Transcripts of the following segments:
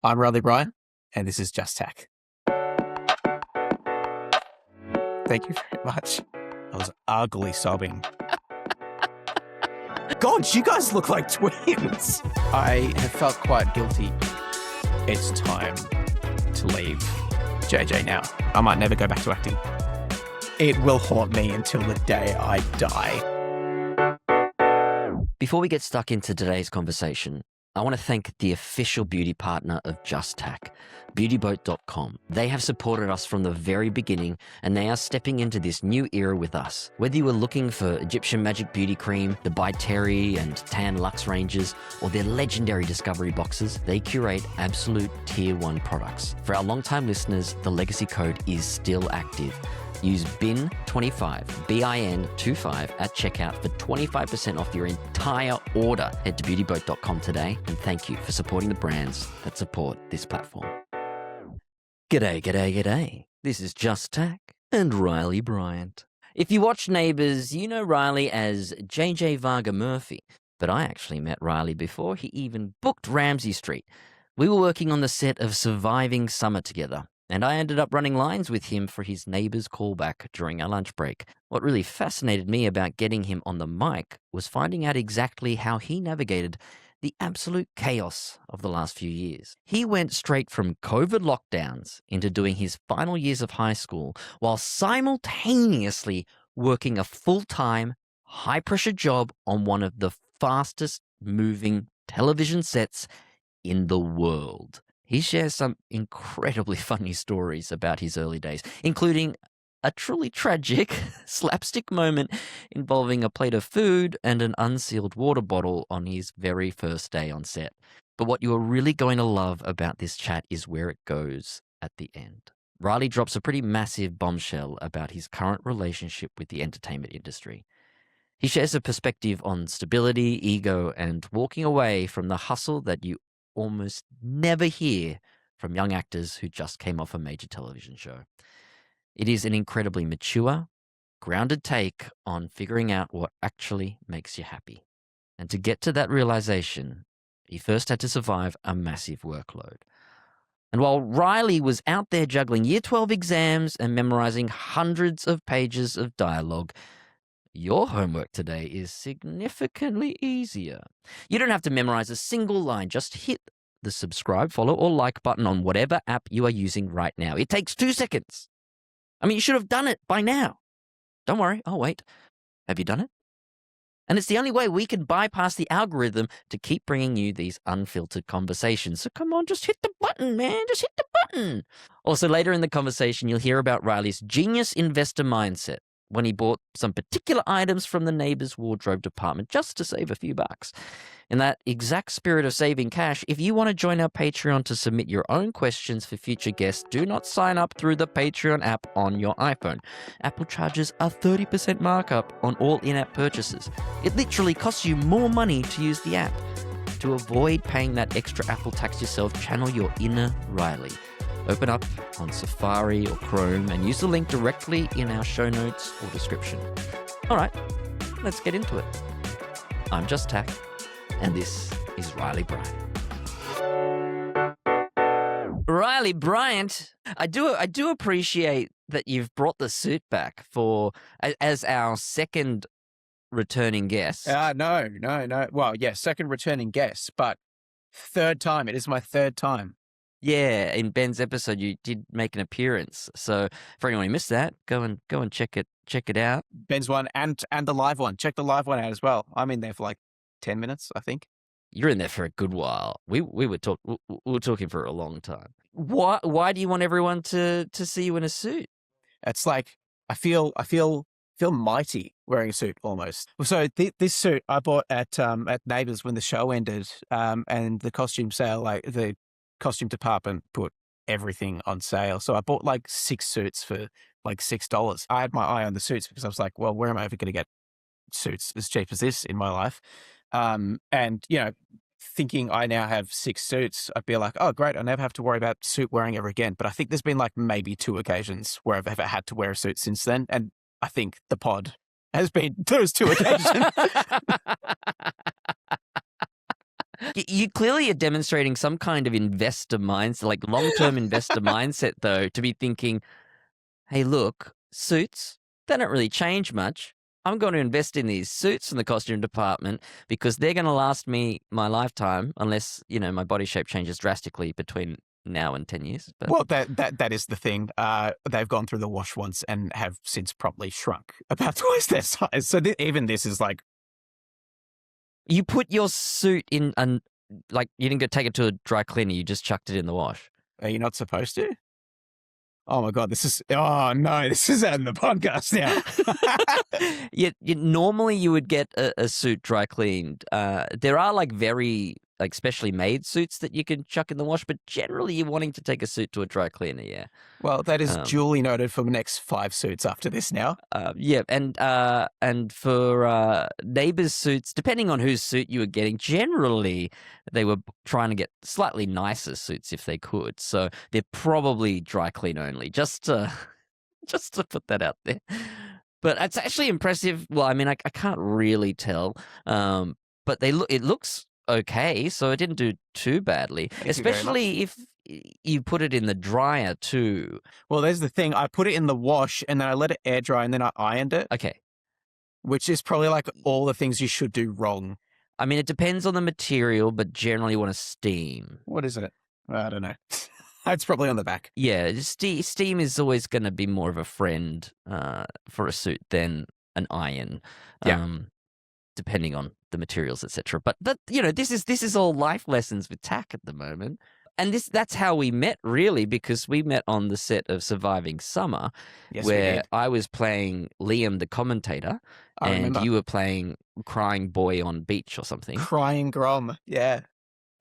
I'm Riley Bryant, and this is Just Tack. Thank you very much. I was ugly sobbing. God, you guys look like twins. I have felt quite guilty. It's time to leave JJ now. I might never go back to acting. It will haunt me until the day I die. Before we get stuck into today's conversation, I want to thank the official beauty partner of Just Tack, beautyboat.com. They have supported us from the very beginning, and they are stepping into this new era with us. Whether you were looking for Egyptian Magic Beauty Cream, the By Terry and Tan Luxe ranges, or their legendary Discovery boxes, they curate absolute Tier 1 products. For our long-time listeners, the legacy code is still active. Use BIN25, BIN25 at checkout for 25% off your entire order. Head to beautyboat.com today, and thank you for supporting the brands that support this platform. G'day, g'day, g'day. This is Just Tack and Riley Bryant. If you watch Neighbours, you know Riley as JJ Varga Murphy, but I actually met Riley before he even booked Ramsay Street. We were working on the set of Surviving Summer together, and I ended up running lines with him for his Neighbours callback during our lunch break. What really fascinated me about getting him on the mic was finding out exactly how he navigated the absolute chaos of the last few years. He went straight from COVID lockdowns into doing his final years of high school while simultaneously working a full-time, high-pressure job on one of the fastest moving television sets in the world. He shares some incredibly funny stories about his early days, including a truly tragic slapstick moment involving a plate of food and an unsealed water bottle on his very first day on set. But what you are really going to love about this chat is where it goes at the end. Riley drops a pretty massive bombshell about his current relationship with the entertainment industry. He shares a perspective on stability, ego, and walking away from the hustle that you almost never hear from young actors who just came off a major television show. It is an incredibly mature, grounded take on figuring out what actually makes you happy. And to get to that realization, he first had to survive a massive workload. And while Riley was out there juggling Year 12 exams and memorizing hundreds of pages of dialogue, your homework today is significantly easier. You don't have to memorize a single line. Just hit the subscribe, follow, or like button on whatever app you are using right now. It takes 2 seconds. I mean, you should have done it by now. Don't worry, I'll wait. Have you done it? And it's the only way we can bypass the algorithm to keep bringing you these unfiltered conversations. So come on, just hit the button, man. Just hit the button. Also, later in the conversation, you'll hear about Riley's genius investor mindset when he bought some particular items from the Neighbours wardrobe department just to save a few bucks. In that exact spirit of saving cash, if you want to join our Patreon to submit your own questions for future guests, do not sign up through the Patreon app on your iPhone. Apple charges a 30% markup on all in-app purchases. It literally costs you more money to use the app. To avoid paying that extra Apple tax yourself, channel your inner Riley. Open up on Safari or Chrome and use the link directly in our show notes or description. All right, let's get into it. I'm Just Tack, and this is Riley Bryant. Riley Bryant, I do appreciate that you've brought the suit back as our second returning guest. No. Well, yeah, second returning guest, but third time. It is my third time. Yeah, in Ben's episode, you did make an appearance. So for anyone who missed that, go and check it out. Ben's one and the live one. Check the live one out as well. I'm in there for like 10 minutes, I think. You're in there for a good while. We were talking for a long time. Why do you want everyone to see you in a suit? It's like I feel mighty wearing a suit almost. So this suit I bought at Neighbours when the show ended, and the costume sale, like the costume department put everything on sale. So I bought like 6 suits for like $6. I had my eye on the suits because I was like, well, where am I ever going to get suits as cheap as this in my life? And, you know, thinking I now have 6 suits, I'd be like, oh, great, I never have to worry about suit wearing ever again. But I think there's been like maybe 2 occasions where I've ever had to wear a suit since then. And I think the pod has been those 2 occasions. You clearly are demonstrating some kind of investor mindset, like long-term investor mindset, though, to be thinking, hey, look, suits, they don't really change much. I'm going to invest in these suits in the costume department because they're going to last me my lifetime unless, my body shape changes drastically between now and 10 years. But Well, that is the thing. They've gone through the wash once and have since probably shrunk about twice their size. So even this is like... you put your suit in, like you didn't go take it to a dry cleaner, you just chucked it in the wash. Are you not supposed to? Oh my God, this is out in the podcast now. Normally you would get a suit dry cleaned. There are like very specially made suits that you can chuck in the wash, but generally you're wanting to take a suit to a dry cleaner, yeah. Well, that is duly noted for the next 5 suits after this now. Yeah, and for Neighbours suits, depending on whose suit you were getting, generally they were trying to get slightly nicer suits if they could. So they're probably dry clean only, just to put that out there. But it's actually impressive. Well, I mean, I can't really tell, but it looks okay, so it didn't do too badly, especially if you put it in the dryer too. Well, there's the thing. I put it in the wash and then I let it air dry and then I ironed it. Okay. Which is probably like all the things you should do wrong. I mean, it depends on the material, but generally you want to steam. What is it? I don't know. It's probably on the back. Yeah, steam is always going to be more of a friend for a suit than an iron. Yeah. Depending on the materials, etc. But this is all life lessons with tack at the moment. And that's how we met, really, because we met on the set of Surviving Summer, where I was playing Liam, the commentator, and you were playing Crying Boy on Beach or something. Crying Grom, yeah.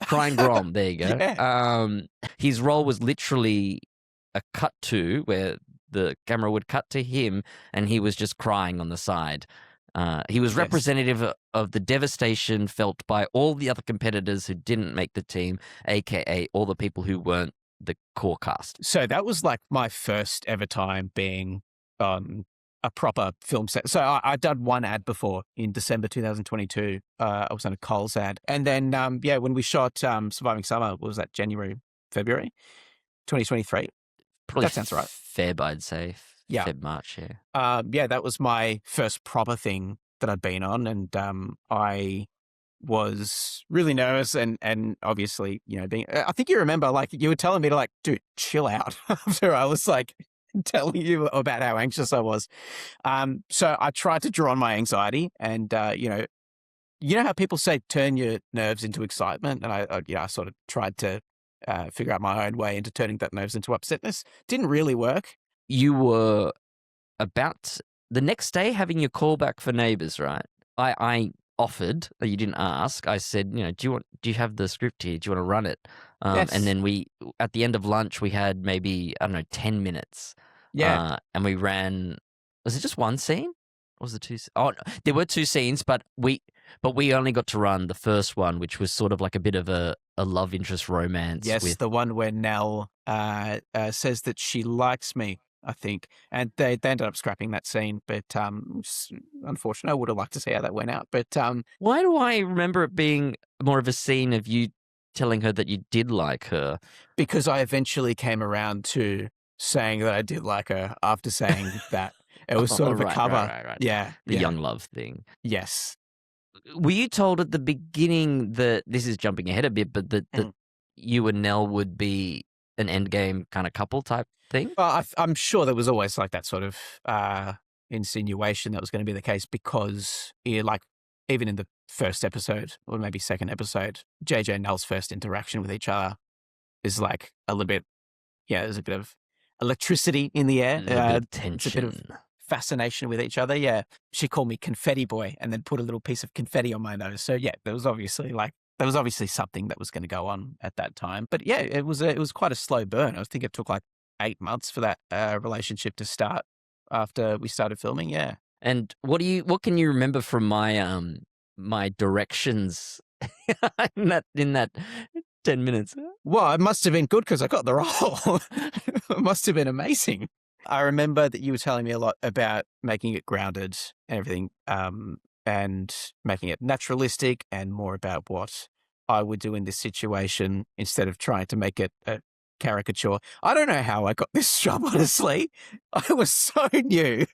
Crying Grom, there you go. Yeah. His role was literally a cut to where the camera would cut to him and he was just crying on the side. He was representative of the devastation felt by all the other competitors who didn't make the team, aka all the people who weren't the core cast. So that was like my first ever time being on a proper film set. So I'd done one ad before in December 2022. I was on a Coles ad. And then, when we shot Surviving Summer, what was that, January, February 2023? Probably that sounds right. Feb, I'd say. Yeah. Feb, March, yeah. That was my first proper thing that I'd been on. And I was really nervous and obviously, I think you remember, like, you were telling me to, like, dude, chill out after I was, like, telling you about how anxious I was. So I tried to draw on my anxiety and, you know how people say turn your nerves into excitement? And I sort of tried to figure out my own way into turning that nerves into upsetness. Didn't really work. You were about the next day having your callback for Neighbours, right? I offered, you didn't ask. I said, do you have the script here? Do you want to run it? Yes. And then at the end of lunch, we had maybe, 10 minutes. Yeah. And we ran, was it just one scene? Or was it 2? Oh, there were 2 scenes, but we only got to run the first one, which was sort of like a bit of a love interest romance. Yes, the one where Nell says that she likes me, I think. And they ended up scrapping that scene, but unfortunately, I would have liked to see how that went out. But why do I remember it being more of a scene of you telling her that you did like her? Because I eventually came around to saying that I did like her after saying that. It was sort of a cover. Right. Yeah. The young love thing. Yes. Were you told at the beginning that, this is jumping ahead a bit, but that you and Nell would be an endgame kind of couple type thing? Well, I'm sure there was always like that sort of insinuation that was going to be the case because, even in the first episode or maybe second episode, JJ and Nell's first interaction with each other is like a little bit, there's a bit of electricity in the air. A bit of tension. It's a bit of fascination with each other. Yeah. She called me Confetti Boy and then put a little piece of confetti on my nose. So yeah, there was obviously something that was going to go on at that time. But yeah, it was quite a slow burn. I think it took like 8 months for that relationship to start after we started filming. Yeah. And what can you remember from my my directions in that 10 minutes? Well, it must have been good because I got the role. It must have been amazing. I remember that you were telling me a lot about making it grounded and everything, and making it naturalistic and more about what I would do in this situation instead of trying to make it a caricature. I don't know how I got this job, honestly. I was so new.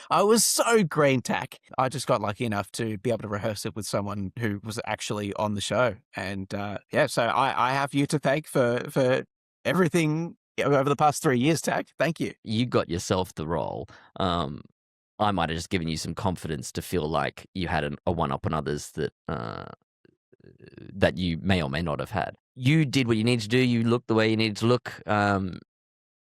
I was so green tack. I just got lucky enough to be able to rehearse it with someone who was actually on the show. And yeah, so I have you to thank for everything over the past 3 years, Tack. Thank you. You got yourself the role. I might have just given you some confidence to feel like you had a one-up on others that you may or may not have had. You did what you needed to do. You looked the way you needed to look. And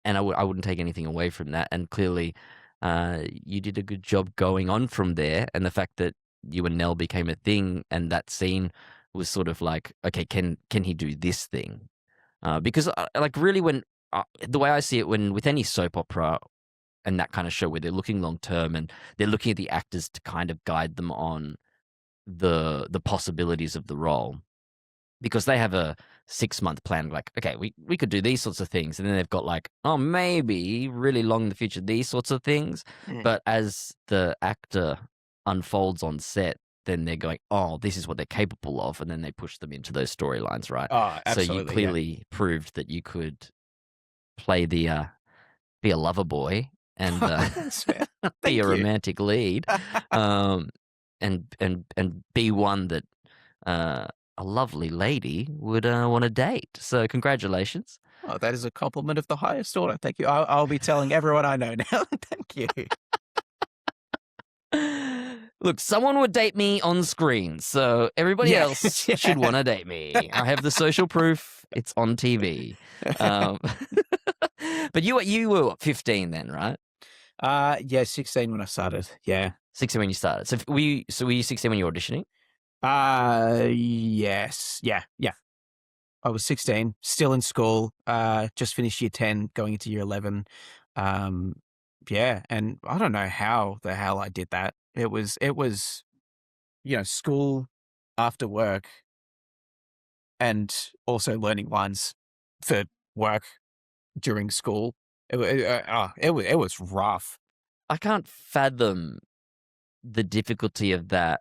I wouldn't take anything away from that. And clearly, you did a good job going on from there. And the fact that you and Nell became a thing, and that scene was sort of like, okay, can he do this thing? Because like really, when the way I see it, when with any soap opera and that kind of show where they're looking long term and they're looking at the actors to kind of guide them on the possibilities of the role, because they have a 6-month plan, like, okay, we could do these sorts of things. And then they've got like, oh, maybe really long in the future, these sorts of things. But as the actor unfolds on set, then they're going, oh, this is what they're capable of. And then they push them into those storylines, right? Oh, So you absolutely. clearly proved that you could play be a lover boy and Thanks, man. be Thank a you. romantic lead, and be one that a lovely lady would want to date. So congratulations. Oh, that is a compliment of the highest order. Thank you. I'll be telling everyone I know now. Thank you. Look, someone would date me on screen, so everybody Yeah. else Yeah. should want to date me. I have the social proof. It's on TV. But you were what, 15 then, right? Yeah, 16 when I started. Yeah. 16 when you started. So were you 16 when you were auditioning? Yes. Yeah. I was 16, still in school, just finished year 10, going into year 11. Yeah, and I don't know how the hell I did that. It was, school after work and also learning lines for work during school. It was rough. I can't fathom the difficulty of that.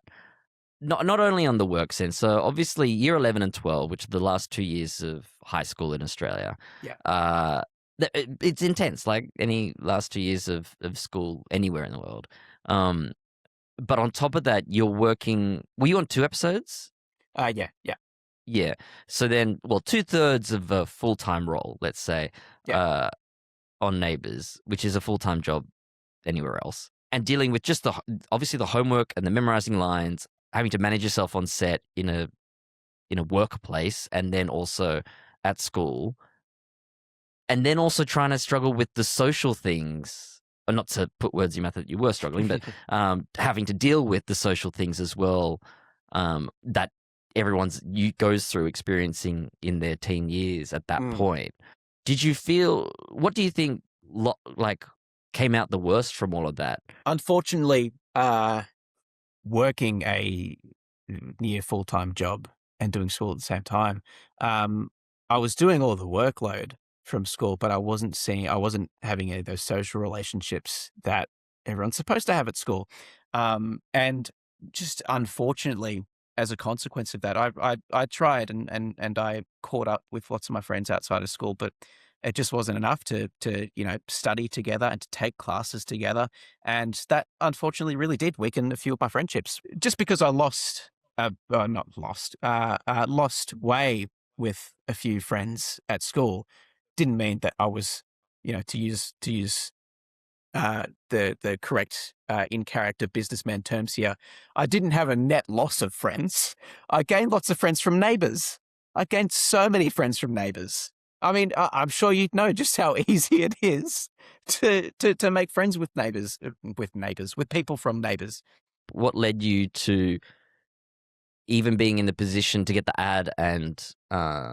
Not only on the work sense. So obviously, year 11 and 12, which are the last 2 years of high school in Australia, Yeah. it's intense. Like any last 2 years of school anywhere in the world. But on top of that, you're working. Were you on 2 episodes? Yeah. Yeah. So then, well, 2/3 of a full-time role, let's say, Yeah. on Neighbours, which is a full-time job anywhere else, and dealing with just obviously the homework and the memorizing lines, having to manage yourself on set in a workplace, and then also at school, and then also trying to struggle with the social things. Or not to put words in your mouth that you were struggling, but having to deal with the social things as well, that you goes through experiencing in their teen years at that point. Did you feel? What do you think? Like came out the worst from all of that? Unfortunately, working a near full-time job and doing school at the same time, I was doing all the workload from school, but I wasn't having any of those social relationships that everyone's supposed to have at school. And just unfortunately, as a consequence of that, I tried and I caught up with lots of my friends outside of school, but it just wasn't enough to study together and to take classes together. And that unfortunately really did weaken a few of my friendships just because I lost lost way with a few friends at school. Didn't mean that I was, to use the correct in character businessman terms here. I didn't have a net loss of friends. I gained lots of friends from Neighbours. I gained so many friends from Neighbours. I mean, I'm sure you know just how easy it is to make friends with with people from Neighbours. What led you to even being in the position to get the ad and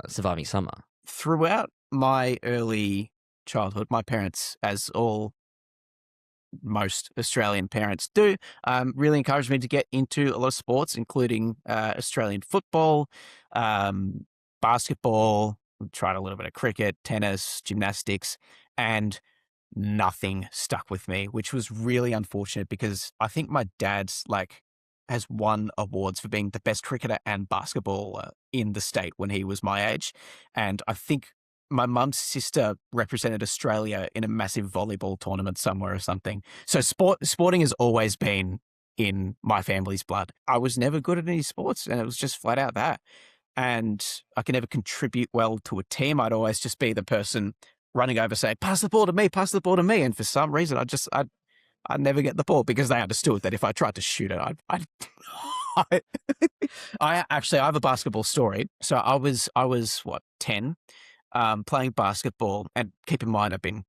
surviving summer? Throughout my early childhood, my parents, as most Australian parents do, really encouraged me to get into a lot of sports, including Australian football, basketball, tried a little bit of cricket, tennis, gymnastics, and nothing stuck with me, which was really unfortunate because I think my dad's has won awards for being the best cricketer and basketballer in the state when he was my age. And I think my mum's sister represented Australia in a massive volleyball tournament somewhere or something. So sporting has always been in my family's blood. I was never good at any sports, and it was just flat out that. And I could never contribute well to a team. I'd always just be the person running over saying, pass the ball to me, pass the ball to me. And for some reason, I'd never get the ball because they understood that if I tried to shoot it, I, I have a basketball story. So I was what, 10, playing basketball, and keep in mind, I've been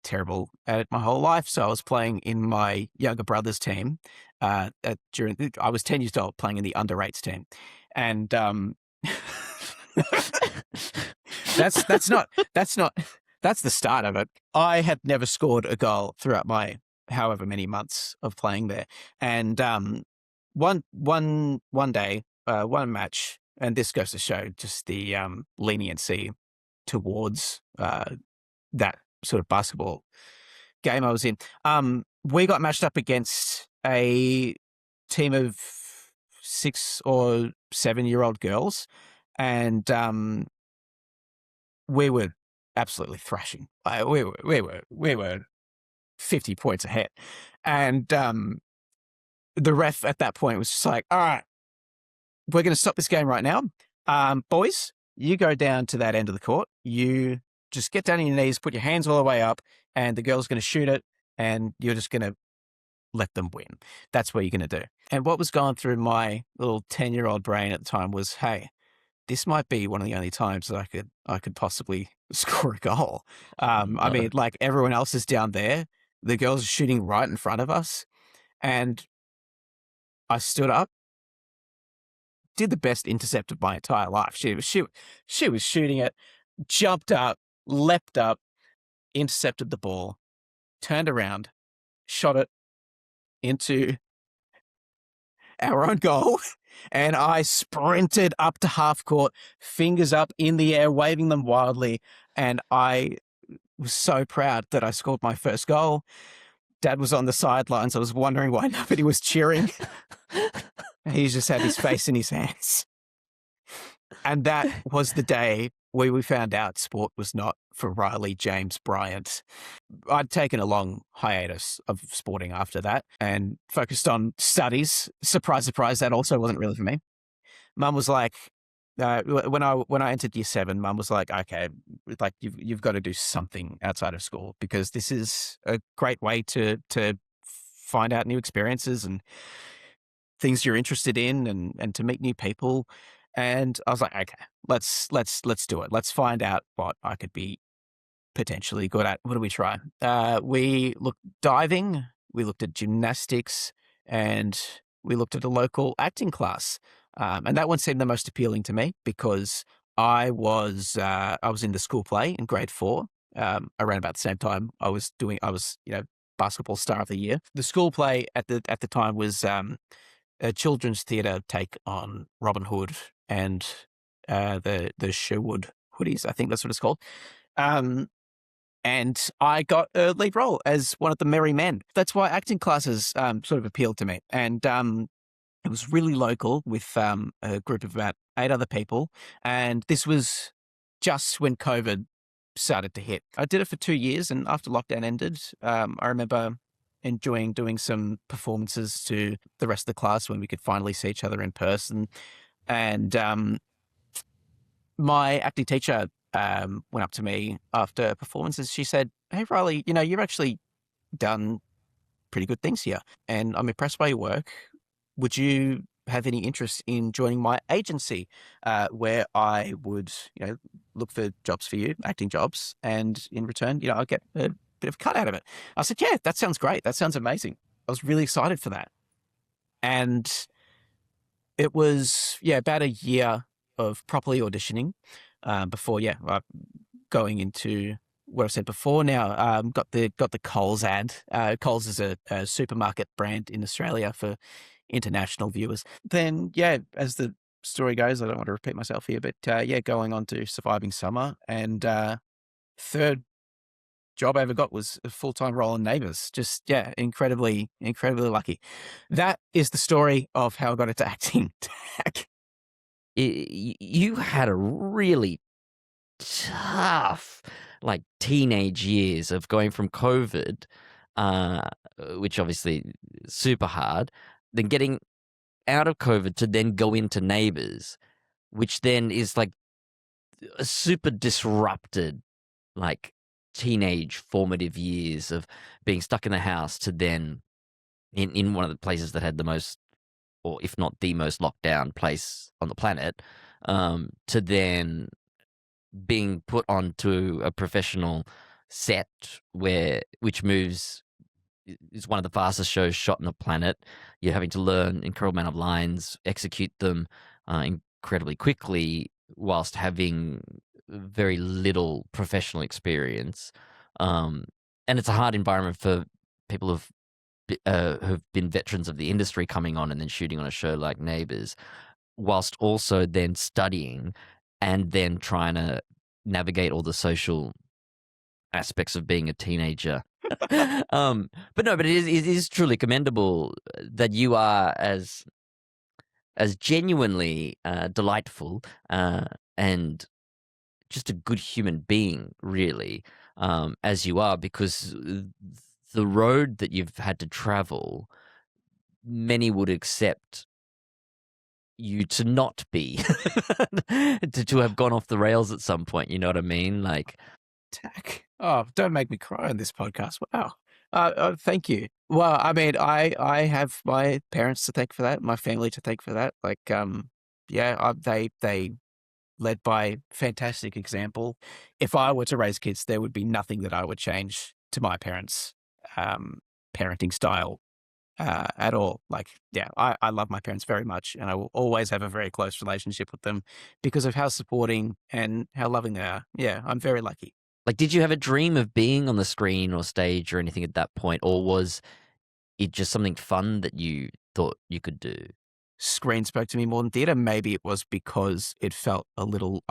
terrible at it my whole life. So I was playing in my younger brother's team. I was 10 years old playing in the under-8s team. And that's the start of it. I had never scored a goal throughout my however many months of playing there. And one day, one match, and this goes to show just the leniency towards that sort of basketball game I was in. We got matched up against a team of 6 or 7-year-old girls, and we were absolutely thrashing. We were 50 points ahead, and the ref at that point was just like, "All right, we're going to stop this game right now. Boys, you go down to that end of the court. You just get down on your knees, put your hands all the way up, and the girl's going to shoot it, and you're just going to let them win. That's what you're going to do." And what was going through my little 10-year-old brain at the time was, hey, this might be one of the only times that I could possibly score a goal. I mean, like, everyone else is down there. The girls are shooting right in front of us. And I stood up, did the best intercept of my entire life. She was shooting it, jumped up, leapt up, intercepted the ball, turned around, shot it into our own goal, and I sprinted up to half court, fingers up in the air, waving them wildly, and I was so proud that I scored my first goal. Dad was on the sidelines. I was wondering why nobody was cheering. He just had his face in his hands. And that was the day where we found out sport was not for Riley James Bryant. I'd taken a long hiatus of sporting after that and focused on studies. Surprise, surprise, that also wasn't really for me. Mum was like, when I entered year 7, Mum was like, okay, like you've got to do something outside of school, because this is a great way to find out new experiences and things you're interested in, and to meet new people. And I was like, okay, let's do it. Let's find out what I could be potentially good at. What do we try? We looked diving, we looked at gymnastics, and we looked at a local acting class. And that one seemed the most appealing to me because I was in the school play in grade 4. Around about the same time I was basketball star of the year. The school play at the time was a children's theatre take on Robin Hood and the Sherwood Hoodies, I think that's what it's called. And I got a lead role as one of the merry men. That's why acting classes sort of appealed to me. And it was really local with a group of about 8 other people. And this was just when COVID started to hit. I did it for 2 years, and after lockdown ended, I remember enjoying doing some performances to the rest of the class when we could finally see each other in person. And my acting teacher went up to me after performances. She said, "Hey, Riley, you've actually done pretty good things here, and I'm impressed by your work. Would you have any interest in joining my agency, where I would, look for jobs for you, acting jobs, and in return, I'll get a bit of a cut out of it?" I said, "Yeah, that sounds great. That sounds amazing." I was really excited for that. And it was, about a year of properly auditioning before, going into what I said before. Now, got the Coles ad. Coles is a supermarket brand in Australia for international viewers. Then, as the story goes, I don't want to repeat myself here, but going on to Surviving Summer, and third job I ever got was a full-time role in Neighbours. Just, yeah, incredibly, incredibly lucky. That is the story of how I got into acting. You had a really tough, like, teenage years of going from COVID, uh, which obviously super hard, then getting out of COVID to then go into Neighbours, which then is like a super disrupted, like, teenage formative years of being stuck in the house to then in one of the places that had the most, or if not the most locked down place on the planet, to then being put onto a professional set which moves is one of the fastest shows shot on the planet. You're having to learn incredible amount of lines, execute them incredibly quickly, whilst having very little professional experience. And it's a hard environment for people who've been veterans of the industry coming on and then shooting on a show like Neighbours, whilst also then studying and then trying to navigate all the social aspects of being a teenager. But it is truly commendable that you are as genuinely delightful and just a good human being, really, as you are, because the road that you've had to travel, many would accept you to not be to have gone off the rails at some point. You know what I mean? Like, Tak. Oh, don't make me cry on this podcast. Wow. Thank you. Well, I mean, I have my parents to thank for that, my family to thank for that. Like, yeah, they led by fantastic example. If I were to raise kids, there would be nothing that I would change to my parents' parenting style at all. Like, yeah, I love my parents very much, and I will always have a very close relationship with them because of how supporting and how loving they are. Yeah, I'm very lucky. like, did you have a dream of being on the screen or stage or anything at that point, or was it just something fun that you thought you could do? Screen spoke to me more than theatre. Maybe it was because it felt a little,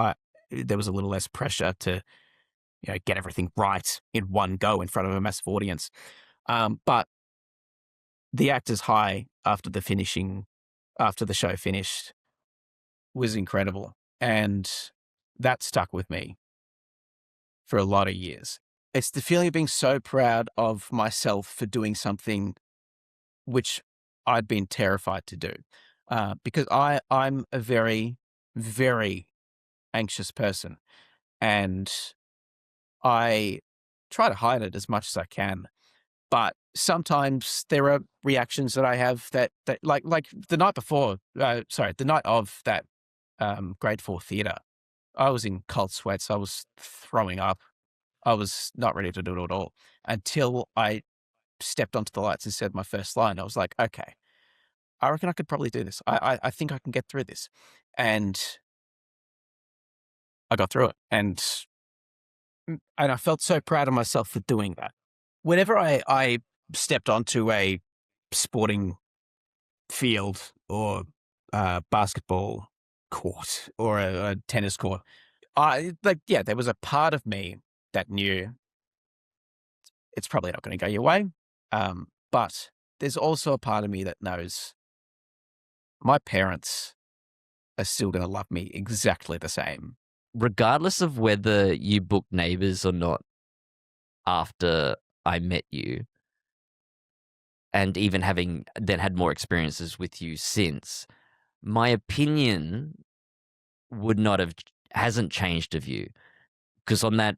there was a little less pressure to, get everything right in one go in front of a massive audience. But the actor's high after the show finished was incredible. And that stuck with me for a lot of years. It's the feeling of being so proud of myself for doing something which I'd been terrified to do. Because I'm a very, very anxious person, and I try to hide it as much as I can. But sometimes there are reactions that I have that like the night before, the night of that grade 4 theatre, I was in cold sweats. I was throwing up. I was not ready to do it at all until I stepped onto the lights and said my first line. I was like, okay, I reckon I could probably do this. I think I can get through this. And I got through it. And I felt so proud of myself for doing that. Whenever I stepped onto a sporting field or basketball court or a tennis court, there was a part of me that knew it's probably not going to go your way. But there's also a part of me that knows my parents are still going to love me exactly the same. Regardless of whether you booked Neighbours or not after I met you, and even having then had more experiences with you since, my opinion hasn't changed of you. Because on that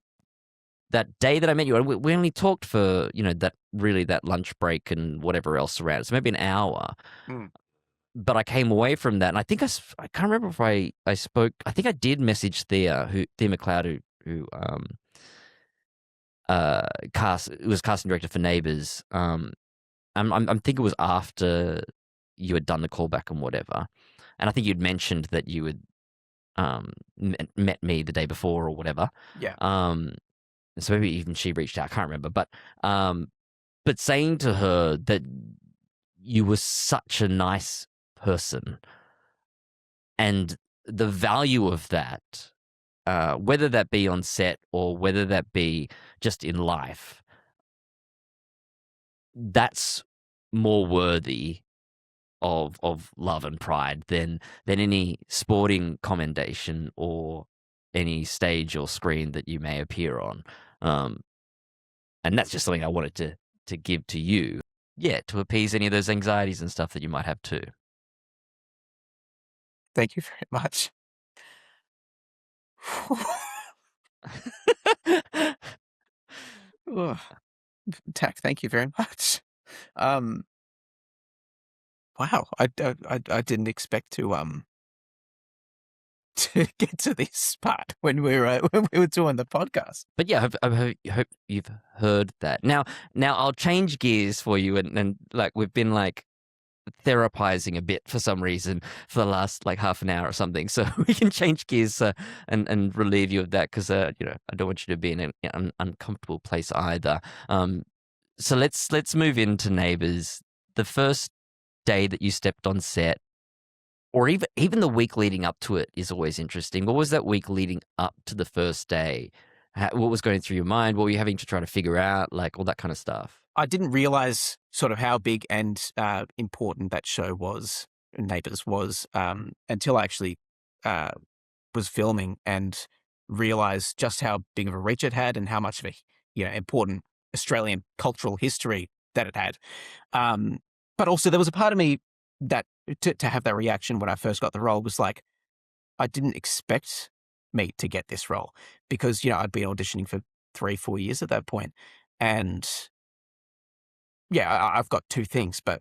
day that I met you, and we only talked for, that lunch break and whatever else around. So maybe an hour. Mm. But I came away from that, and I think I can't remember if I spoke. I think I did message Thea McLeod, who was casting director for Neighbours. I'm thinking it was after you had done the callback and whatever, and I think you'd mentioned that you had met me the day before or whatever. Yeah. So maybe even she reached out. I can't remember, but saying to her that you were such a nice person, and the value of that whether that be on set or whether that be just in life, that's more worthy of love and pride than any sporting commendation or any stage or screen that you may appear on. And that's just something I wanted to give to you, to appease any of those anxieties and stuff that you might have too. Thank you very much. Ugh. Tak, thank you very much. Wow, I didn't expect to to get to this part when we were doing the podcast. But yeah, I hope you've heard that. Now I'll change gears for you, and like we've been like therapizing a bit for some reason for the last like half an hour or something, so we can change gears and relieve you of that, because I don't want you to be in an uncomfortable place either. So let's move into Neighbours. The first day that you stepped on set, or even the week leading up to it, is always interesting. What was that week leading up to the first day? What was going through your mind? What were you having to try to figure out? Like all that kind of stuff. I didn't realize sort of how big and important that show was, Neighbours was, until I actually was filming and realized just how big of a reach it had and how much of a important Australian cultural history that it had. But also there was a part of me that to have that reaction when I first got the role was like, I didn't expect me to get this role, because I'd been auditioning for 3-4 years at that point, and I've got 2 things, but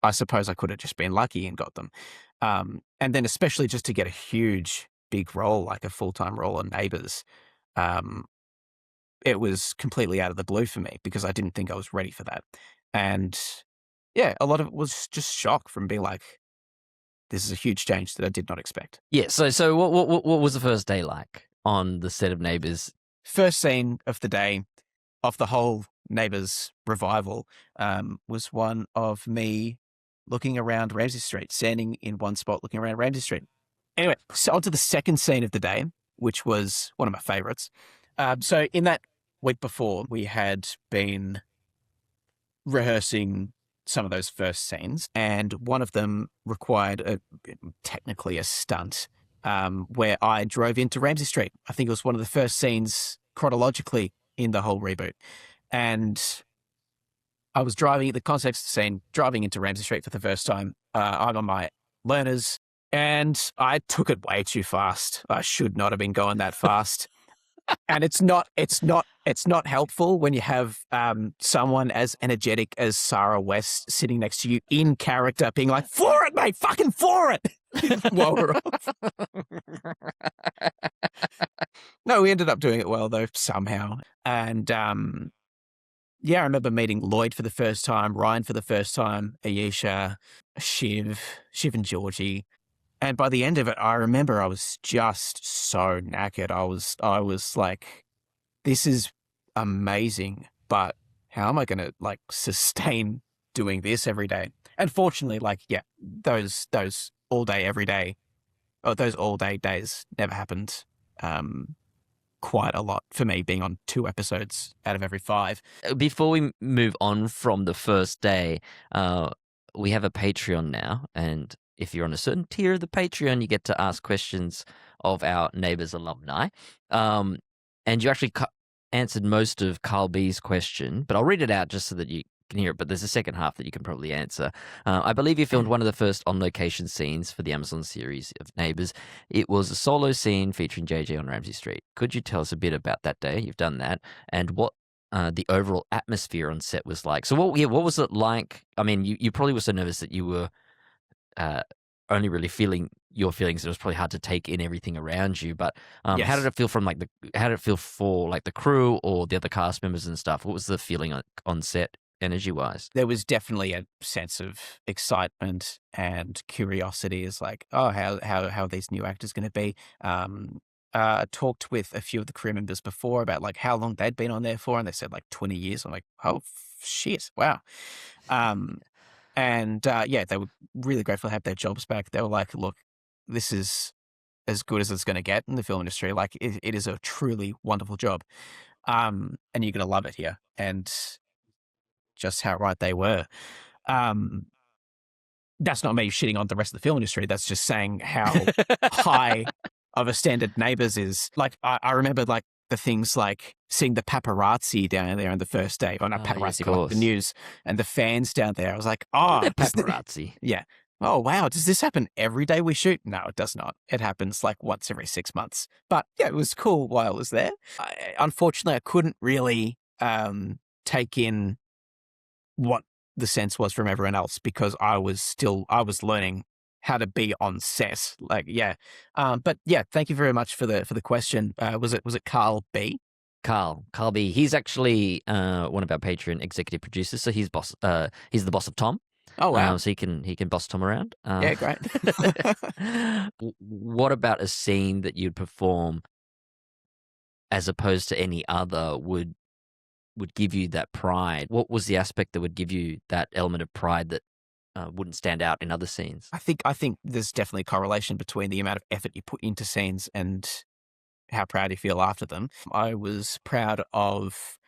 I suppose I could have just been lucky and got them. And then especially just to get a huge, big role, like a full-time role on Neighbours, it was completely out of the blue for me because I didn't think I was ready for that. And a lot of it was just shock from being like, this is a huge change that I did not expect. Yeah. So what was the first day like on the set of Neighbours? First scene of the day of the whole Neighbours revival was one of me looking around Ramsay Street, standing in one spot looking around Ramsay Street. Anyway, so on to the second scene of the day, which was one of my favourites. So in that week before, we had been rehearsing some of those first scenes, and one of them required technically a stunt where I drove into Ramsay Street. I think it was one of the first scenes chronologically in the whole reboot. And I was driving, the context of the scene, driving into Ramsay Street for the first time. I'm on my learners, and I took it way too fast. I should not have been going that fast. And it's not helpful when you have someone as energetic as Sarah West sitting next to you in character, being like, "Floor it, mate, fucking floor it!" while we're off. No, we ended up doing it well though somehow. And I remember meeting Lloyd for the first time, Ryan for the first time, Ayesha, Shiv and Georgie. And by the end of it, I remember I was just so knackered. I was like, this is amazing, but how am I going to like sustain doing this every day? And fortunately, those all day, every day, or those all day days never happened quite a lot for me, being on 2 episodes out of every 5. Before we move on from the first day, we have a Patreon now, and if you're on a certain tier of the Patreon, you get to ask questions of our Neighbours alumni. And you actually answered most of Karl B's question, but I'll read it out just so that you can hear it. But there's a second half that you can probably answer. I believe you filmed one of the first on-location scenes for the Amazon series of Neighbours. It was a solo scene featuring JJ on Ramsay Street. Could you tell us a bit about that day? You've done that. And what the overall atmosphere on set was like. So what was it like? I mean, you probably were so nervous that you were only really feeling your feelings. It was probably hard to take in everything around you. But Yes. How did it feel how did it feel for like the crew or the other cast members and stuff? What was the feeling on set, energy wise? There was definitely a sense of excitement and curiosity, as like, oh, how are these new actors going to be? Talked with a few of the crew members before about like how long they'd been on there for, and they said like 20 years. I'm like, oh shit, wow. And they were really grateful to have their jobs back. They were like, look, this is as good as it's going to get in the film industry. Like it is a truly wonderful job. And you're going to love it here. And just how right they were. Um, that's not me shitting on the rest of the film industry. That's just saying how high of a standard Neighbours is. Like, I remember like the things like seeing the paparazzi down there on the first day, or not Oh, yeah, of paparazzi, but like the course. news and the fans down there. I was like, Oh, oh, paparazzi. yeah. Oh, wow. Does this happen every day we shoot? No, it does not. It happens like once every 6 months. But yeah, it was cool while I was there. Unfortunately, I couldn't really take in what the sense was from everyone else because I was learning how to be on set. Like, yeah. But yeah, thank you very much for the question. Was it Karl B? Karl B. He's actually one of our Patreon executive producers. So he's he's the boss of Tom. Oh, wow. So he can boss Tom around. Yeah, great. What about a scene that you'd perform as opposed to any other would give you that pride? What was the aspect that would give you that element of pride that wouldn't stand out in other scenes? I think there's definitely a correlation between the amount of effort you put into scenes and how proud you feel after them. I was proud of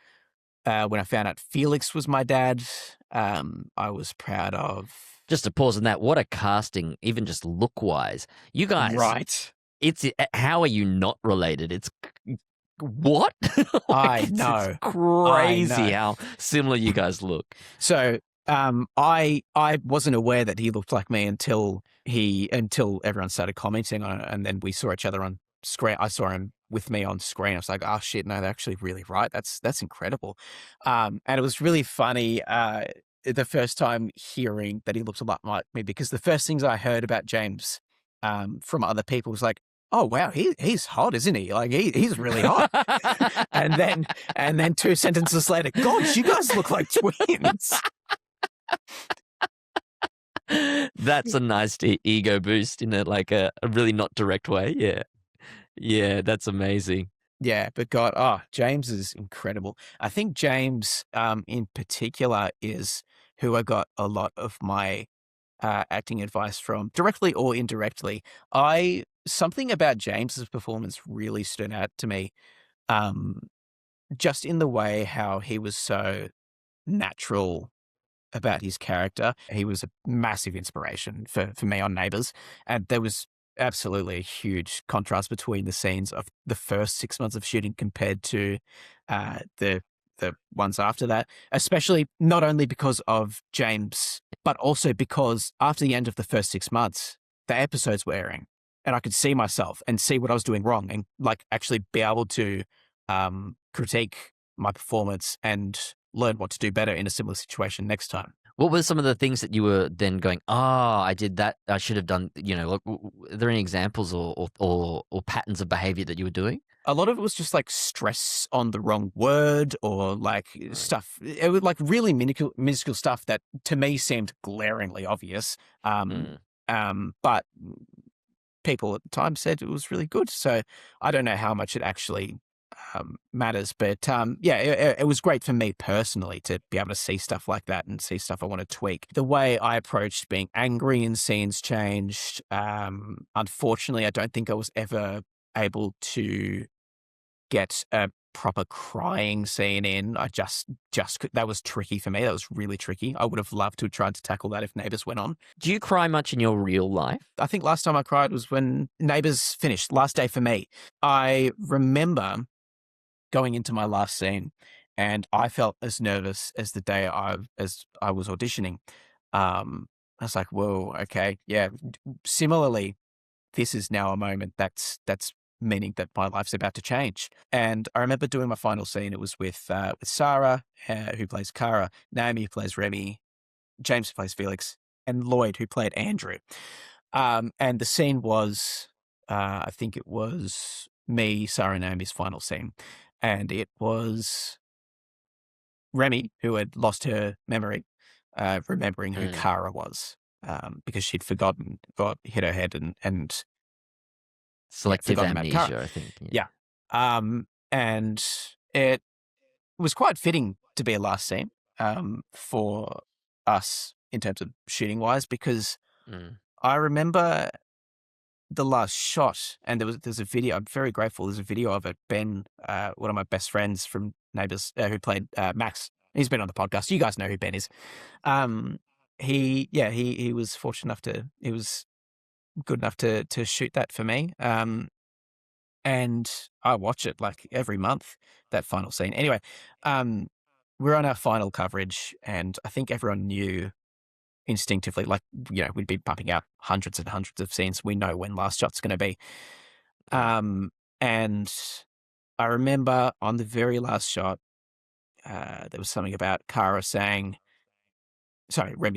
when I found out Felix was my dad. I was proud of... Just to pause on that, what a casting, even just look-wise. You guys... Right. It's how are you not related? It's... What? I know. It's crazy how similar you guys look. So I wasn't aware that he looked like me until everyone started commenting on it, and then we saw each other on screen. I saw him with me on screen. I was like, oh shit, no, they're actually really right. That's incredible. And it was really funny the first time hearing that he looked a lot like me, because the first things I heard about James from other people was like, oh wow, he's hot, isn't he? Like he's really hot. and then 2 sentences later, God, you guys look like twins. That's a nice ego boost in a really not direct way. Yeah, that's amazing. Yeah, but God, James is incredible. I think James in particular is who I got a lot of my acting advice from, directly or indirectly. Something about James's performance really stood out to me, just in the way how he was so natural about his character. He was a massive inspiration for me on Neighbours, and there was absolutely a huge contrast between the scenes of the first 6 months of shooting compared to the ones after that, especially not only because of James, but also because after the end of the first 6 months, the episodes were airing and I could see myself and see what I was doing wrong and like actually be able to critique my performance and learn what to do better in a similar situation next time. What were some of the things that you were then going, I did that, I should have done, are there any examples or patterns of behavior that you were doing? A lot of it was just like stress on the wrong word or like stuff. It was like really minuscule stuff that to me seemed glaringly obvious. But people at the time said it was really good. So I don't know how much it actually matters. But it was great for me personally to be able to see stuff like that and see stuff I want to tweak. The way I approached being angry in scenes changed. Unfortunately, I don't think I was ever able to get a proper crying scene in. I just that was tricky for me. That was really tricky. I would have loved to have tried to tackle that if Neighbours went on. Do you cry much in your real life? I think last time I cried was when Neighbours finished, last day for me. I remember going into my last scene and I felt as nervous as the day as I was auditioning. I was like, whoa, okay. Yeah. Similarly, this is now a moment that's meaning that my life's about to change. And I remember doing my final scene. It was with Sarah, who plays Kara, Naomi, who plays Remy, James, who plays Felix, and Lloyd, who played Andrew. And the scene was, I think it was me, Sarah, and Naomi's final scene. And it was Remy, who had lost her memory, remembering who Kara was, because she'd forgotten or hit her head and selective amnesia, I think. Yeah. And it was quite fitting to be a last scene for us in terms of shooting wise, because I remember the last shot, and there's a video. I'm very grateful. There's a video of it. Ben, one of my best friends from Neighbours, who played Max. He's been on the podcast. You guys know who Ben is. He was fortunate enough he was good enough to shoot that for me. And I watch it like every month, that final scene. Anyway, we're on our final coverage, and I think everyone knew instinctively, like, we'd be pumping out hundreds and hundreds of scenes. We know when last shot's going to be. And I remember on the very last shot, there was something about Remy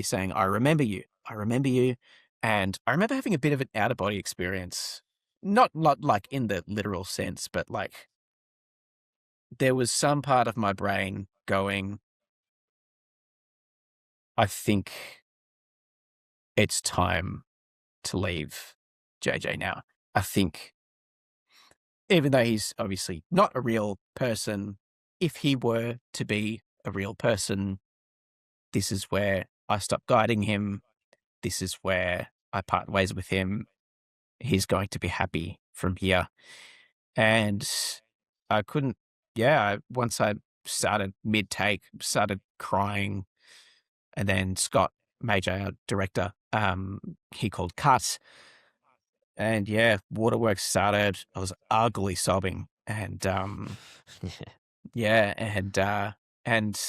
saying, I remember you. I remember you. And I remember having a bit of an out-of-body experience. Not like in the literal sense, but like there was some part of my brain going, I think it's time to leave JJ now. I think, even though he's obviously not a real person, if he were to be a real person, this is where I stop guiding him. This is where I part ways with him. He's going to be happy from here. And I couldn't, once I started mid-take, started crying, and then Scott Major, our director, he called cut. And waterworks started. I was ugly sobbing. And and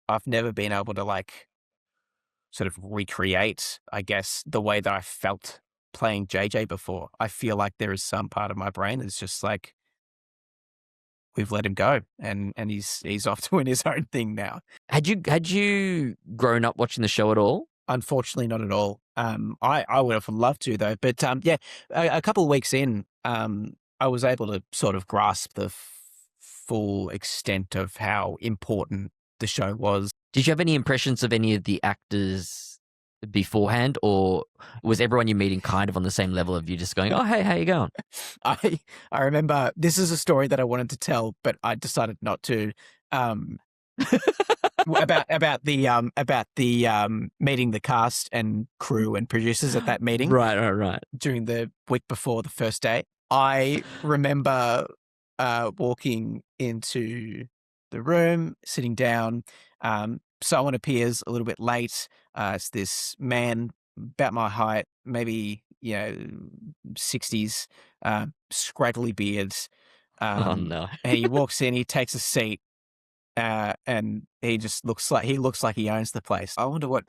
I've never been able to like sort of recreate, I guess, the way that I felt playing JJ before. I feel like there is some part of my brain that's just like, we've let him go, and he's off doing his own thing now. Had you grown up watching the show at all? Unfortunately, not at all. I would have loved to though, but a couple of weeks in, I was able to sort of grasp the full extent of how important the show was. Did you have any impressions of any of the actors beforehand, or was everyone you're meeting kind of on the same level of you just going, oh, hey, how you going? I remember, this is a story that I wanted to tell, but I decided not to. About the meeting the cast and crew and producers at that meeting. Right. During the week before the first day, I remember walking into the room, sitting down. Someone appears a little bit late. It's this man about my height, maybe 60s, scraggly beards. Oh no! And he walks in. He takes a seat. And he just looks like he owns the place. I wonder what.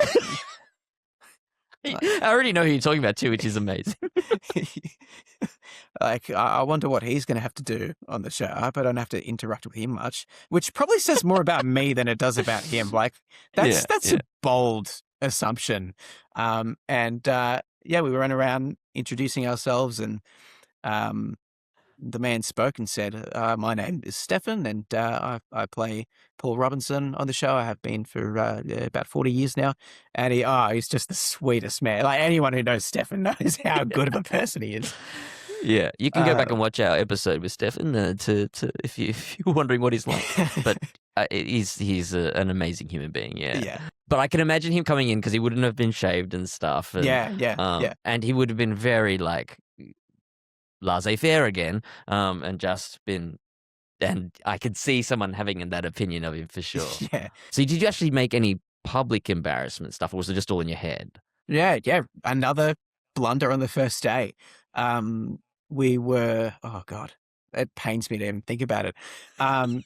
I already know who you're talking about too, which is amazing. Like, I wonder what he's going to have to do on the show. I hope I don't have to interact with him much, which probably says more about me than it does about him. Like, that's a bold assumption. We ran around introducing ourselves, and the man spoke and said, my name is Stefan, and I play Paul Robinson on the show. I have been for about 40 years now. And he's just the sweetest man. Like, anyone who knows Stefan knows how good of a person he is. Yeah, you can go back and watch our episode with Stefan to if you're wondering what he's like. But he's an amazing human being, yeah. But I can imagine him coming in because he wouldn't have been shaved and stuff. And, and he would have been very like laissez-faire again, and just been, and I could see someone having that opinion of him for sure. Yeah. So did you actually make any public embarrassment stuff, or was it just all in your head? Yeah. Another blunder on the first day. We were, oh God, it pains me to even think about it.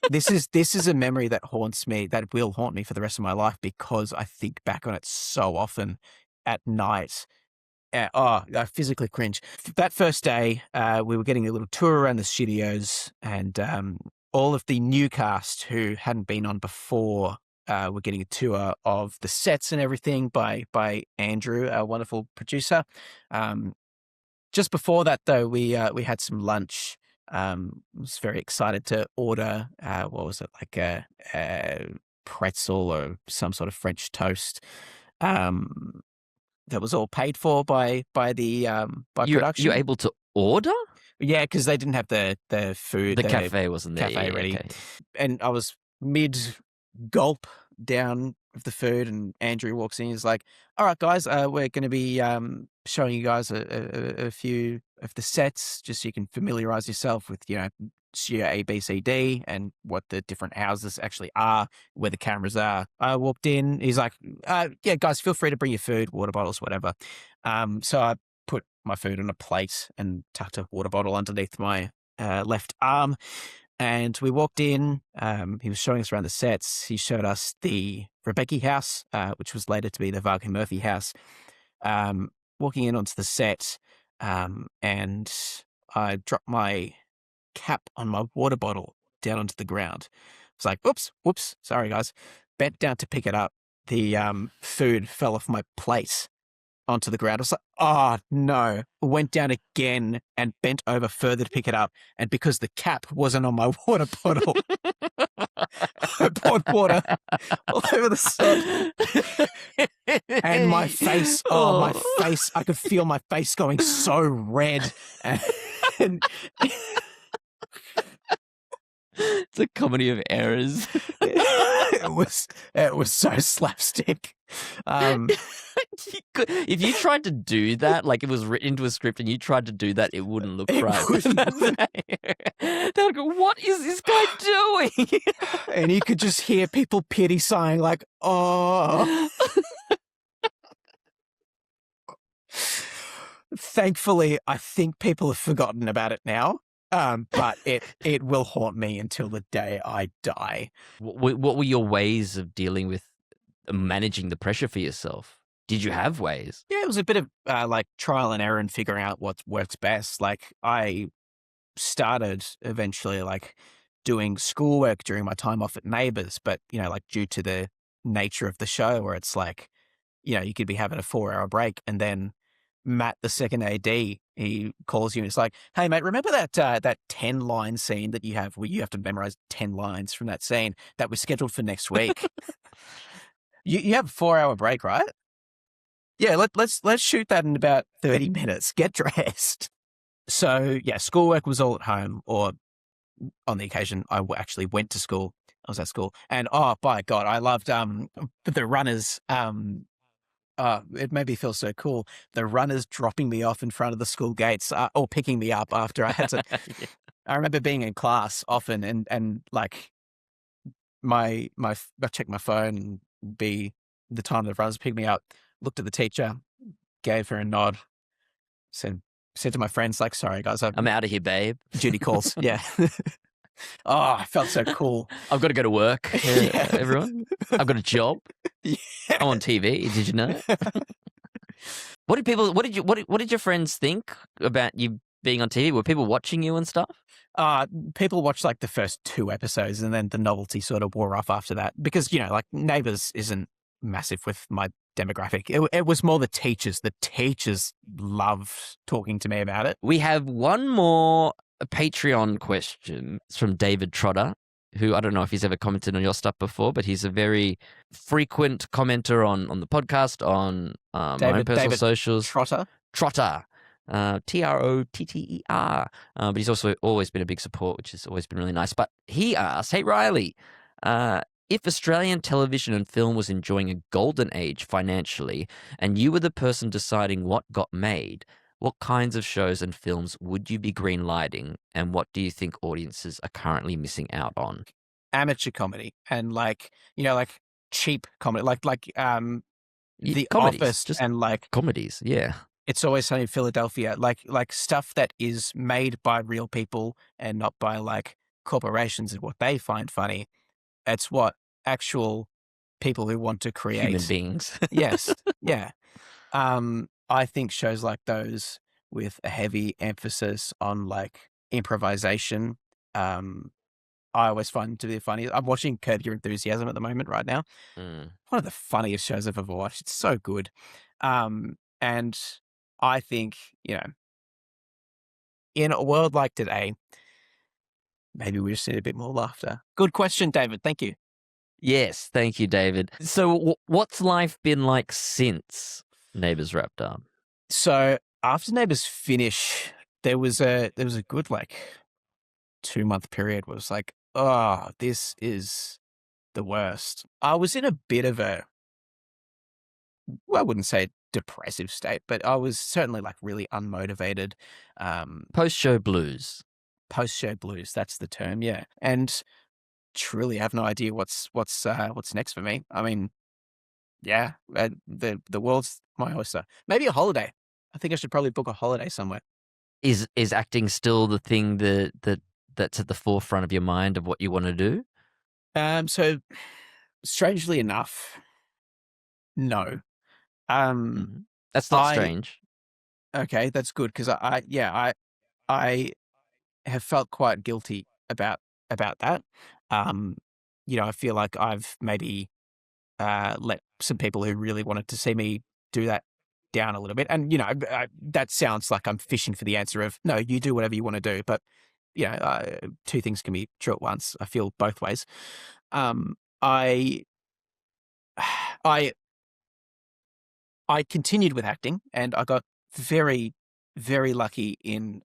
This is a memory that will haunt me for the rest of my life, because I think back on it so often at night. I physically cringe. That first day, we were getting a little tour around the studios, and all of the new cast who hadn't been on before were getting a tour of the sets and everything by Andrew, our wonderful producer. Just before that, though, we had some lunch. Was very excited to order, what was it, like a pretzel or some sort of French toast. That was all paid for by production. You're able to order? Yeah, because they didn't have the food. The cafe wasn't there. Cafe ready. Okay. And I was mid gulp down of the food, and Andrew walks in. He's like, "All right, guys, we're going to be showing you guys a few the sets, just so you can familiarize yourself with, studio A, B, C, D, and what the different houses actually are, where the cameras are. I walked in. He's like, "Yeah, guys, feel free to bring your food, water bottles, whatever." So I put my food on a plate and tucked a water bottle underneath my left arm. And we walked in. He was showing us around the sets. He showed us the Rebecca house, which was later to be the Varga Murphy house. Walking in onto the set, and I dropped my cap on my water bottle down onto the ground. It's like, whoops, sorry guys. Bent down to pick it up. The food fell off my plate onto the ground. I was like, oh no. Went down again and bent over further to pick it up. And because the cap wasn't on my water bottle, I poured water all over the set. And my face, my face, I could feel my face going so red. And it's a comedy of errors. it was so slapstick. If you tried to do that, like it was written into a script and you tried to do that, it wouldn't look right. They'd go, what is this guy doing? And you could just hear people pity sighing like, oh. Thankfully, I think people have forgotten about it now. But it will haunt me until the day I die. What were your ways of dealing with managing the pressure for yourself? Did you have ways? Yeah, it was a bit of like trial and error and figuring out what works best. Like I started eventually like doing schoolwork during my time off at Neighbours, but like due to the nature of the show where it's like, you could be having a 4-hour break and then Matt, the second AD, he calls you and it's like, hey, mate, remember that 10-line scene that you have where you have to memorize 10 lines from that scene that was scheduled for next week? you have a 4-hour break, right? Yeah, let's shoot that in about 30 minutes. Get dressed. So, yeah, schoolwork was all at home, or on the occasion I actually went to school. I was at school. And, oh, by God, I loved the runners. It made me feel so cool. The runners dropping me off in front of the school gates or picking me up after I had to. Yeah. I remember being in class often and like I checked my phone and be the time the runners picked me up, looked at the teacher, gave her a nod, said to my friends, like, sorry guys, I'm out of here, babe. Duty calls. Yeah. Oh, I felt so cool. I've got to go to work, everyone. I've got a job. Yeah. I'm on TV. Did you know? What did your friends think about you being on TV? Were people watching you and stuff? People watched like the first 2 episodes and then the novelty sort of wore off after that because, like Neighbours isn't massive with my demographic. It was more the teachers. The teachers loved talking to me about it. We have one more Patreon question. It's from David Trotter, who I don't know if he's ever commented on your stuff before, but he's a very frequent commenter on the podcast, on my own personal socials. Trotter. Trotter. Trotter. But he's also always been a big support, which has always been really nice. But he asked, hey, Riley, if Australian television and film was enjoying a golden age financially and you were the person deciding what got made, what kinds of shows and films would you be greenlighting, and what do you think audiences are currently missing out on? Amateur comedy and like cheap comedy, like The comedies, Office just and like comedies, yeah. It's Always Sunny in Philadelphia, like stuff that is made by real people and not by like corporations and what they find funny. It's what actual people who want to create human beings. Yes, yeah. I think shows like those with a heavy emphasis on like improvisation, I always find to be funny. I'm watching Curb Your Enthusiasm at the moment right now. One of the funniest shows I've ever watched. It's so good. And I think, in a world like today, maybe we just need a bit more laughter. Good question, David. Thank you. Yes, thank you, David. So what's life been like since Neighbours wrapped up? So after Neighbours finish, there was a good like 2-month period where it was like, oh, this is the worst. I was in a bit of I wouldn't say depressive state, but I was certainly like really unmotivated. Post-show blues. Post-show blues, that's the term, yeah. And truly have no idea what's next for me. I mean, yeah, the world's my oyster. Maybe a holiday. I think I should probably book a holiday somewhere. Is acting still the thing that's at the forefront of your mind of what you want to do? So strangely enough, no. Um, Mhm. That's not I strange. okay, that's good because I have felt quite guilty about that. Um, I feel like I've maybe let some people who really wanted to see me do that down a little bit. And that sounds like I'm fishing for the answer of no, you do whatever you want to do. But two things can be true at once. I feel both ways. Um, I I I continued with acting, and I got very, very lucky in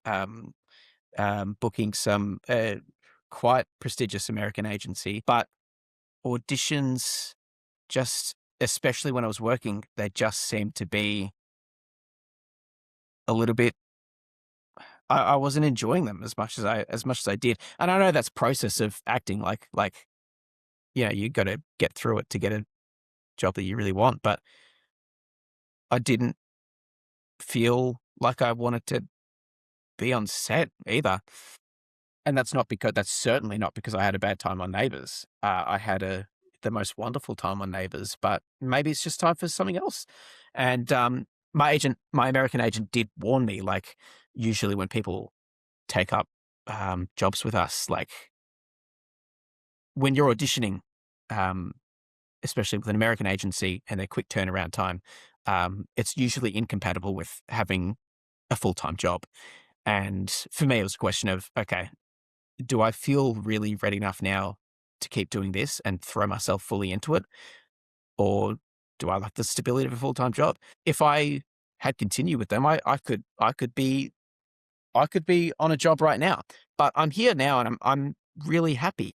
booking some quite prestigious American agency. But auditions, just especially when I was working, they just seemed to be a little bit. I wasn't enjoying them as much as I did, and I know that's process of acting. Like you got to get through it to get a job that you really want. But I didn't feel like I wanted to be on set either. And that's certainly not because I had a bad time on Neighbours. I had the most wonderful time on Neighbours, but maybe it's just time for something else. And my American agent did warn me, like usually when people take up jobs with us, like when you're auditioning, um, especially with an American agency and their quick turnaround time, it's usually incompatible with having a full-time job. And for me, it was a question of, okay, do I feel really ready enough now to keep doing this and throw myself fully into it? Or do I like the stability of a full-time job? If I had continued with them, I could be on a job right now. But I'm here now and I'm really happy,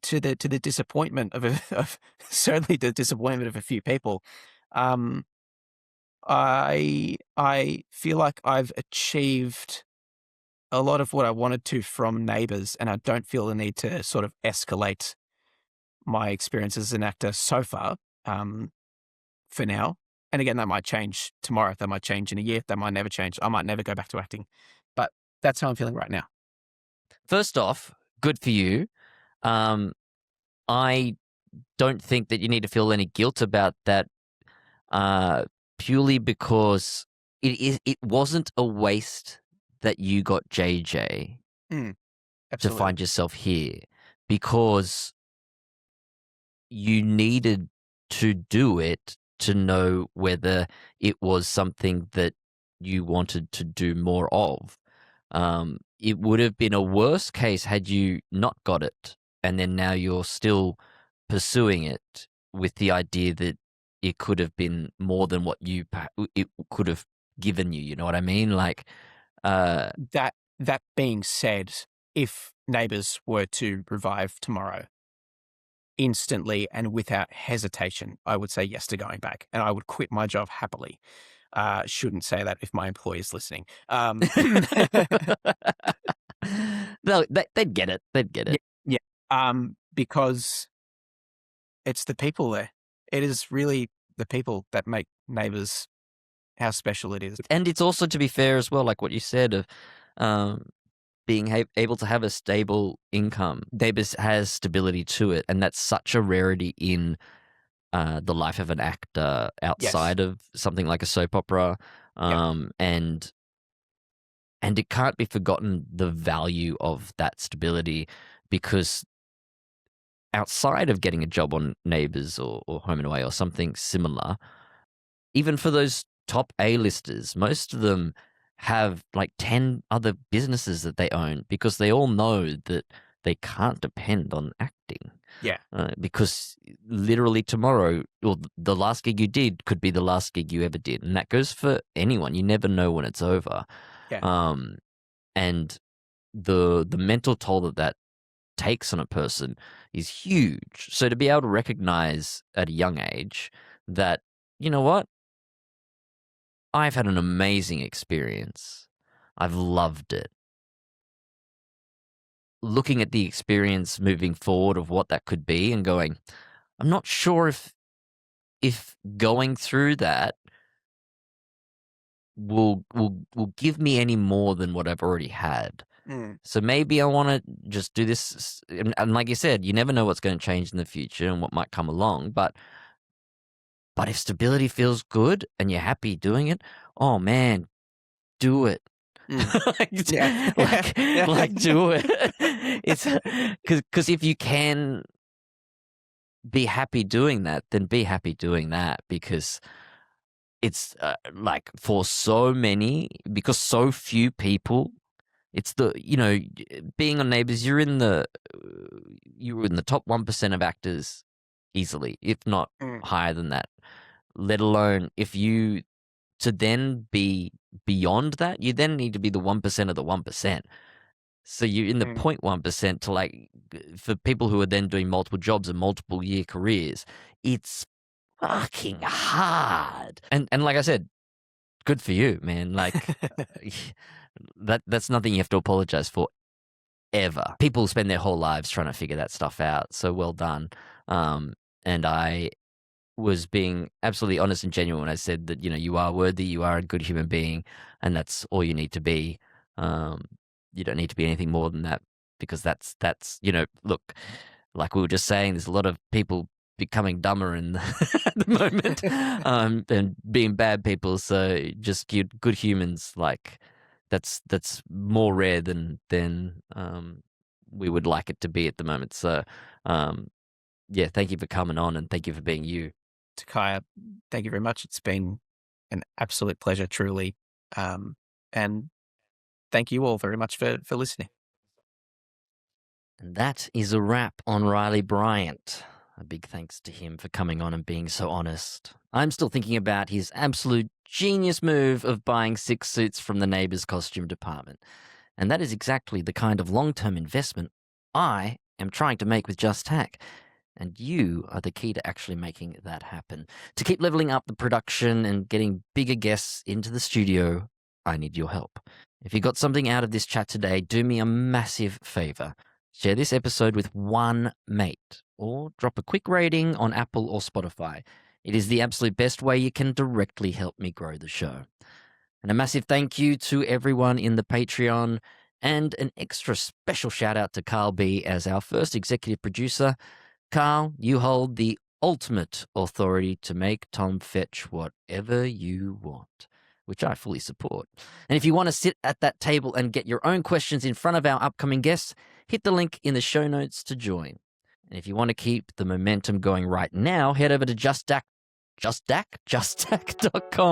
to the disappointment of certainly the disappointment of a few people. Um, I feel like I've achieved a lot of what I wanted to from Neighbours, and I don't feel the need to sort of escalate my experience as an actor so far, um, for now. And again, that might change tomorrow. That might change in a year. That might never change. I might never go back to acting. But that's how I'm feeling right now. First off, good for you. Um, I don't think that you need to feel any guilt about that, uh, purely because it wasn't a waste that you got JJ Mm, to absolutely. find yourself here, because you needed to do it to know whether it was something that you wanted to do more of. It would have been a worse case had you not got it, and then now you're still pursuing it with the idea that it could have been more than what it could have given you. You know what I mean? Like, uh, That being said, if Neighbours were to revive tomorrow, instantly and without hesitation, I would say yes to going back, and I would quit my job happily. Shouldn't say that if my employer's listening. no, they'd get it. They'd get Yeah, it. yeah. Because it's the people there. It is really the people that make Neighbours how special it is. And it's also, to be fair as well, like what you said of, um, being able to have a stable income. Neighbours has stability to it, and that's such a rarity in, the life of an actor Yes. outside of something like a soap opera. Yep. And it can't be forgotten the value of that stability, because outside of getting a job on Neighbours or Home and Away or something similar, even for those top A-listers, most of them have like 10 other businesses that they own, because they all know that they can't depend on acting. Yeah. Because literally tomorrow, or the last gig you did could be the last gig you ever did. And that goes for anyone. You never know when it's over. Yeah. Um, and the mental toll that takes on a person is huge. So to be able to recognize at a young age that, you know what? I've had an amazing experience. I've loved it. Looking at the experience moving forward of what that could be and going, I'm not sure if going through that will give me any more than what I've already had. So maybe I want to just do this. And like you said, you never know what's going to change in the future and what might come along. But if stability feels good and you're happy doing it, oh man, do it. Yeah. like do it. It's because if you can be happy doing that, then be happy doing that, because it's like for so many, because so few people, it's the, being on Neighbours, you're in the top 1% of actors easily, if not higher than that, let alone if you to then be beyond that, you then need to be the 1% of the 1%. So you're in the 0.1% to, like, for people who are then doing multiple jobs and multiple year careers, it's fucking hard. And like I said, good for you, man. Like that's nothing you have to apologize for ever. People spend their whole lives trying to figure that stuff out. So well done. And I was being absolutely honest and genuine when I said that, you are worthy, you are a good human being, and that's all you need to be. You don't need to be anything more than that, because that's look, like we were just saying, there's a lot of people becoming dumber at the moment, and being bad people. So just good humans, like that's more rare than we would like it to be at the moment. So yeah, thank you for coming on, and thank you for being you. Takaya, thank you very much. It's been an absolute pleasure, truly. And thank you all very much for listening. And that is a wrap on Riley Bryant. A big thanks to him for coming on and being so honest. I'm still thinking about his absolute genius move of buying 6 suits from the Neighbours costume department. And that is exactly the kind of long-term investment I am trying to make with Just Tack. And you are the key to actually making that happen. To keep leveling up the production and getting bigger guests into the studio, I need your help. If you got something out of this chat today, do me a massive favor. Share this episode with one mate, or drop a quick rating on Apple or Spotify. It is the absolute best way you can directly help me grow the show. And a massive thank you to everyone in the Patreon, and an extra special shout out to Karl B as our first executive producer. Karl, you hold the ultimate authority to make Tom fetch whatever you want, which I fully support. And if you want to sit at that table and get your own questions in front of our upcoming guests, hit the link in the show notes to join. And if you want to keep the momentum going right now, head over to justtack.com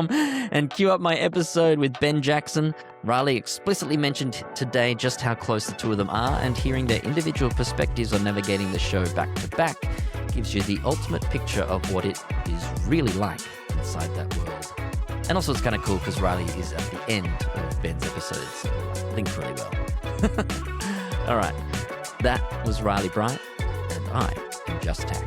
and queue up my episode with Ben Jackson. Riley explicitly mentioned today just how close the two of them are, and hearing their individual perspectives on navigating the show back to back gives you the ultimate picture of what it is really like inside that world. And also it's kind of cool because Riley is at the end of Ben's episodes, linked really well. All right, that was Riley Bryant, and I am Just Tack.